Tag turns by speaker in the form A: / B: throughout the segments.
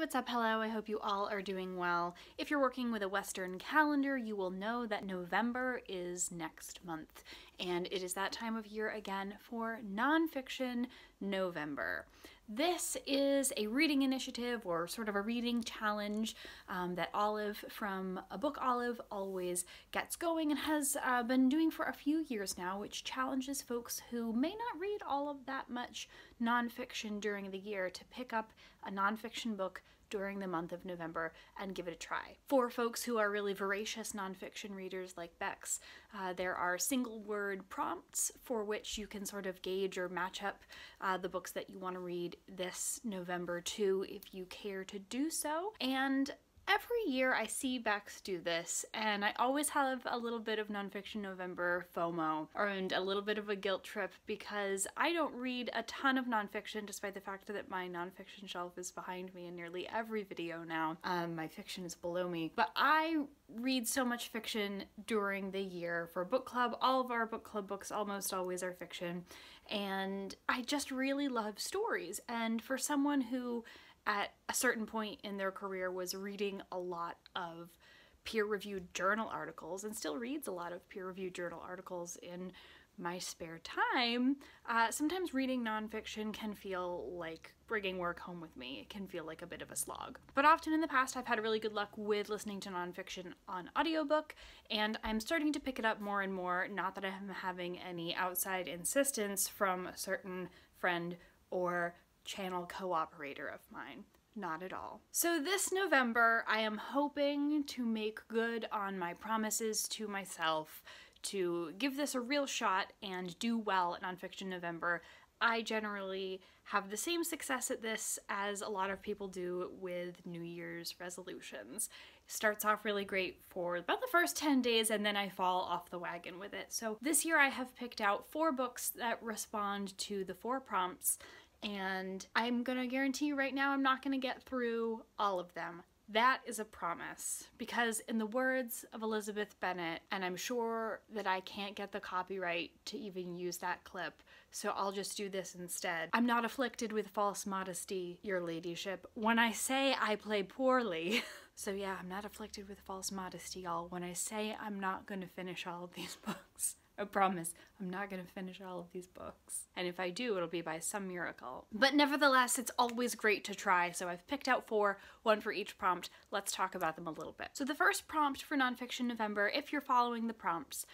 A: what's up? Hello, I hope you all are doing well. If you're working with a Western calendar, you will know that November is next month, and it is that time of year again for Nonfiction November. This is a reading initiative, or sort of a reading challenge that Olive from A Book Olive always gets going and has been doing for a few years now, which challenges folks who may not read all of that much nonfiction during the year to pick up a nonfiction book during the month of November and give it a try. For folks who are really voracious nonfiction readers like Bex, there are single word prompts for which you can sort of gauge or match up the books that you want to read this November too, if you care to do so. And every year I see Bex do this, and I always have a little bit of Nonfiction November FOMO, and a little bit of a guilt trip, because I don't read a ton of nonfiction, despite the fact that my nonfiction shelf is behind me in nearly every video now. My fiction is below me. But I read so much fiction during the year for book club. All of our book club books almost always are fiction, and I just really love stories. And for someone who at a certain point in their career was reading a lot of peer-reviewed journal articles, and still reads a lot of peer-reviewed journal articles in my spare time, sometimes reading nonfiction can feel like bringing work home with me. It can feel like a bit of a slog. But often in the past I've had really good luck with listening to nonfiction on audiobook, and I'm starting to pick it up more and more, not that I'm having any outside insistence from a certain friend or channel co-operator of mine. Not at all. So this November, I am hoping to make good on my promises to myself to give this a real shot and do well at Nonfiction November. I generally have the same success at this as a lot of people do with New Year's resolutions. It starts off really great for about the first 10 days, and then I fall off the wagon with it. So this year I have picked out 4 books that respond to the 4 prompts, and I'm gonna guarantee you right now I'm not gonna get through all of them. That is a promise, because in the words of Elizabeth Bennet, and I'm sure that I can't get the copyright to even use that clip, so I'll just do this instead. I'm not afflicted with false modesty, your ladyship, when I say I play poorly. So yeah, I'm not afflicted with false modesty, y'all, when I say I'm not gonna finish all of these books. I promise, I'm not gonna finish all of these books. And if I do, it'll be by some miracle. But nevertheless, it's always great to try, so I've picked out 4, 1 for each prompt. Let's talk about them a little bit. So the first prompt for Nonfiction November, if you're following the prompts,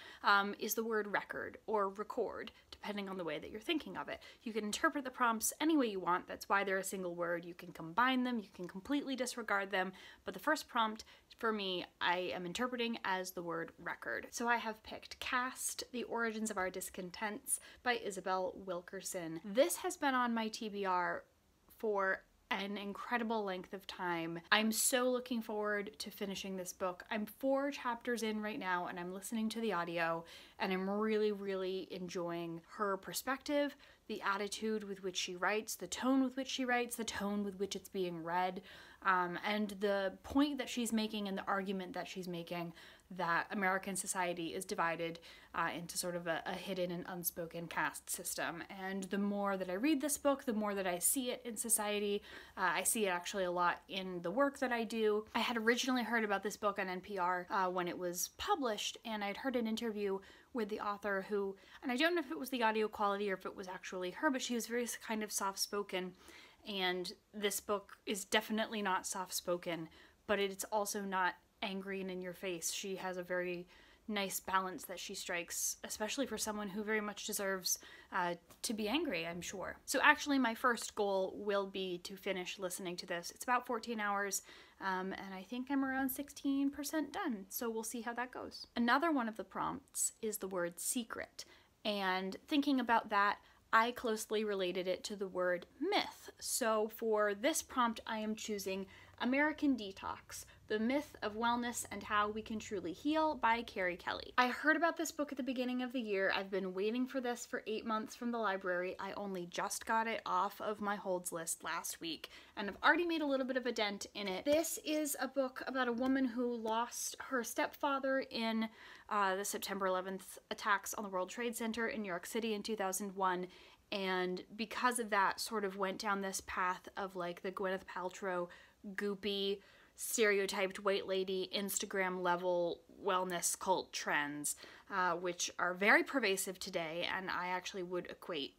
A: is the word record, or record, depending on the way that you're thinking of it. You can interpret the prompts any way you want. That's why they're a single word. You can combine them, you can completely disregard them, but the first prompt for me, I am interpreting as the word record. So I have picked Cast, The Origins of Our Discontents by Isabel Wilkerson. This has been on my TBR for an incredible length of time. I'm so looking forward to finishing this book. I'm 4 chapters in right now, and I'm listening to the audio, and I'm really, really enjoying her perspective, the attitude with which she writes, the tone with which she writes, the tone with which it's being read, and the point that she's making and the argument that she's making that American society is divided into sort of a hidden and unspoken caste system. And the more that I read this book, the more that I see it in society. I see it actually a lot in the work that I do. I had originally heard about this book on NPR when it was published, and I'd heard an interview with the author who, and I don't know if it was the audio quality or if it was actually her, but she was very kind of soft-spoken. And this book is definitely not soft-spoken, but it's also not angry and in your face. She has a very nice balance that she strikes, especially for someone who very much deserves to be angry, I'm sure. So actually my first goal will be to finish listening to this. It's about 14 hours, and I think I'm around 16% done, so we'll see how that goes. Another one of the prompts is the word secret, and thinking about that, I closely related it to the word myth. So for this prompt, I am choosing American Detox, The Myth of Wellness and How We Can Truly Heal by Carrie Kelly. I heard about this book at the beginning of the year. I've been waiting for this for 8 months from the library. I only just got it off of my holds list last week, and I've already made a little bit of a dent in it. This is a book about a woman who lost her stepfather in the September 11th attacks on the World Trade Center in New York City in 2001, and because of that sort of went down this path of like the Gwyneth Paltrow goopy, stereotyped white lady Instagram level wellness cult trends, which are very pervasive today, and I actually would equate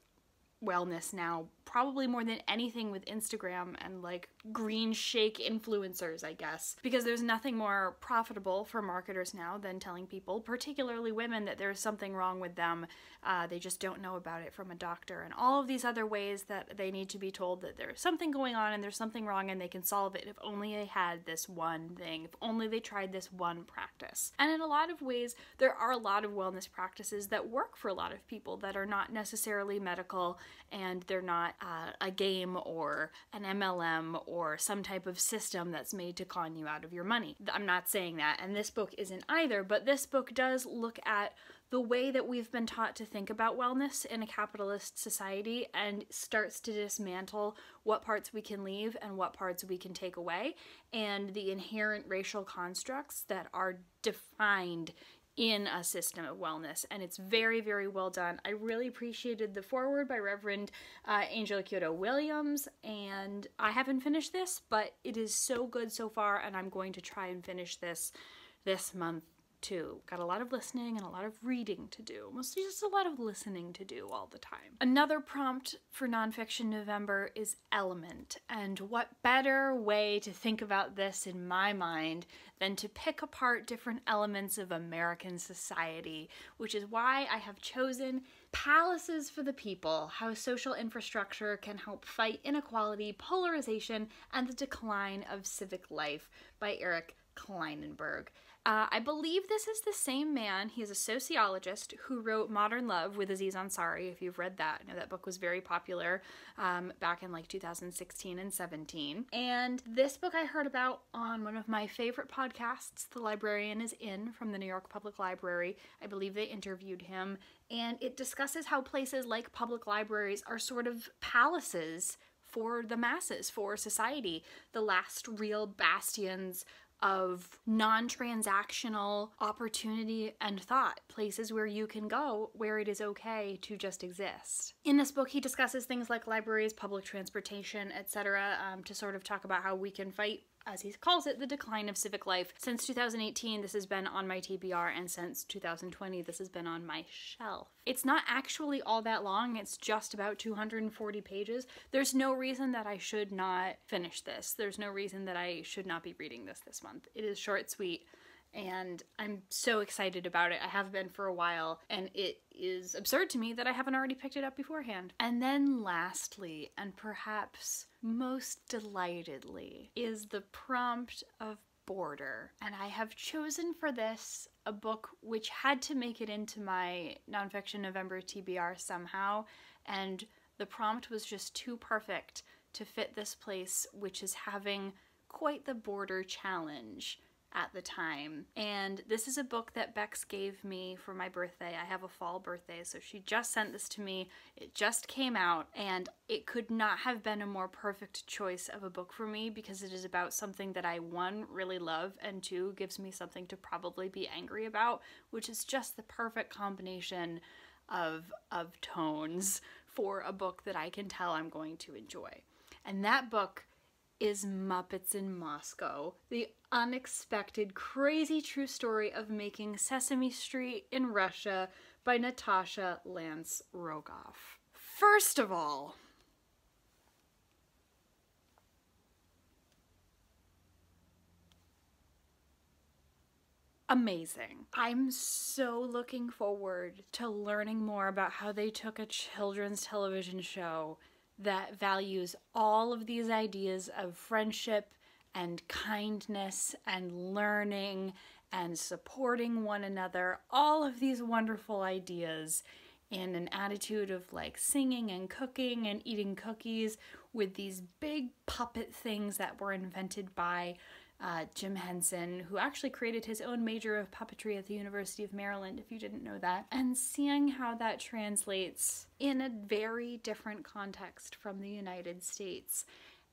A: wellness now probably more than anything with Instagram and like green shake influencers, I guess, because there's nothing more profitable for marketers now than telling people, particularly women, that there's something wrong with them. They just don't know about it from a doctor, and all of these other ways that they need to be told that there's something going on and there's something wrong and they can solve it if only they had this one thing, if only they tried this one practice. And in a lot of ways, there are a lot of wellness practices that work for a lot of people that are not necessarily medical, and they're not a game or an MLM or some type of system that's made to con you out of your money. I'm not saying that, and this book isn't either, but this book does look at the way that we've been taught to think about wellness in a capitalist society and starts to dismantle what parts we can leave and what parts we can take away, and the inherent racial constructs that are defined in a system of wellness. And it's very, very well done. I really appreciated the foreword by Reverend Angela Kyoto Williams, and I haven't finished this, but it is so good so far, and I'm going to try and finish this month too. Got a lot of listening and a lot of reading to do. Mostly just a lot of listening to do all the time. Another prompt for Nonfiction November is element. And what better way to think about this in my mind than to pick apart different elements of American society, which is why I have chosen Palaces for the People: How Social Infrastructure Can Help Fight Inequality, Polarization, and the Decline of Civic Life by Eric Kleinenberg. I believe this is the same man. He is a sociologist who wrote Modern Love with Aziz Ansari, if you've read that. I know that book was very popular back in like 2016 and 17. And this book I heard about on one of my favorite podcasts, The Librarian is In, from the New York Public Library. I believe they interviewed him. And it discusses how places like public libraries are sort of palaces for the masses, for society, the last real bastions of non-transactional opportunity and thought, places where you can go where it is okay to just exist. In this book, he discusses things like libraries, public transportation, etc., to sort of talk about how we can fight, as he calls it, the decline of civic life. Since 2018, this has been on my TBR, and since 2020, this has been on my shelf. It's not actually all that long. It's just about 240 pages. There's no reason that I should not finish this. There's no reason that I should not be reading this month. It is short, sweet, and I'm so excited about it. I have been for a while, and it is absurd to me that I haven't already picked it up beforehand. And then lastly, and perhaps most delightedly, is the prompt of Border. And I have chosen for this a book which had to make it into my Nonfiction November TBR somehow, and the prompt was just too perfect to fit this place, which is having quite the border challenge at the time. And this is a book that Bex gave me for my birthday. I have a fall birthday, so she just sent this to me. It just came out, and it could not have been a more perfect choice of a book for me, because it is about something that I, one, really love, and two, gives me something to probably be angry about, which is just the perfect combination of tones for a book that I can tell I'm going to enjoy. And that book is Muppets in Moscow, the unexpected, crazy true story of making Sesame Street in Russia by Natasha Lance Rogoff. First of all, amazing. I'm so looking forward to learning more about how they took a children's television show that values all of these ideas of friendship and kindness and learning and supporting one another, all of these wonderful ideas, in an attitude of like singing and cooking and eating cookies with these big puppet things that were invented by Jim Henson, who actually created his own major of puppetry at the University of Maryland, if you didn't know that, and seeing how that translates in a very different context from the United States.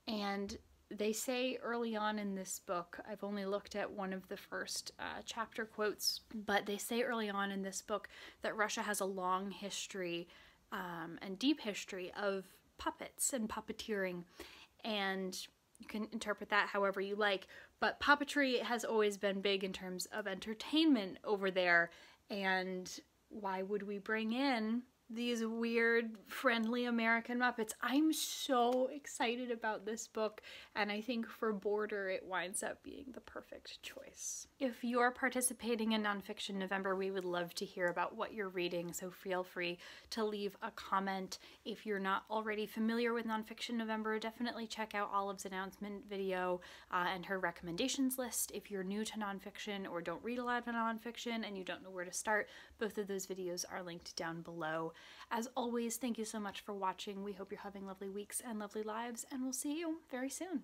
A: And they say early on in this book, I've only looked at one of the first chapter quotes, but they say early on in this book that Russia has a long history and deep history of puppets and puppeteering. And You can interpret that however you like, but puppetry has always been big in terms of entertainment over there, and why would we bring in these weird, friendly American Muppets? I'm so excited about this book, and I think for Border it winds up being the perfect choice. If you're participating in Nonfiction November, we would love to hear about what you're reading, so feel free to leave a comment. If you're not already familiar with Nonfiction November, definitely check out Olive's announcement video and her recommendations list. If you're new to nonfiction or don't read a lot of nonfiction and you don't know where to start, both of those videos are linked down below. As always, thank you so much for watching. We hope you're having lovely weeks and lovely lives, and we'll see you very soon.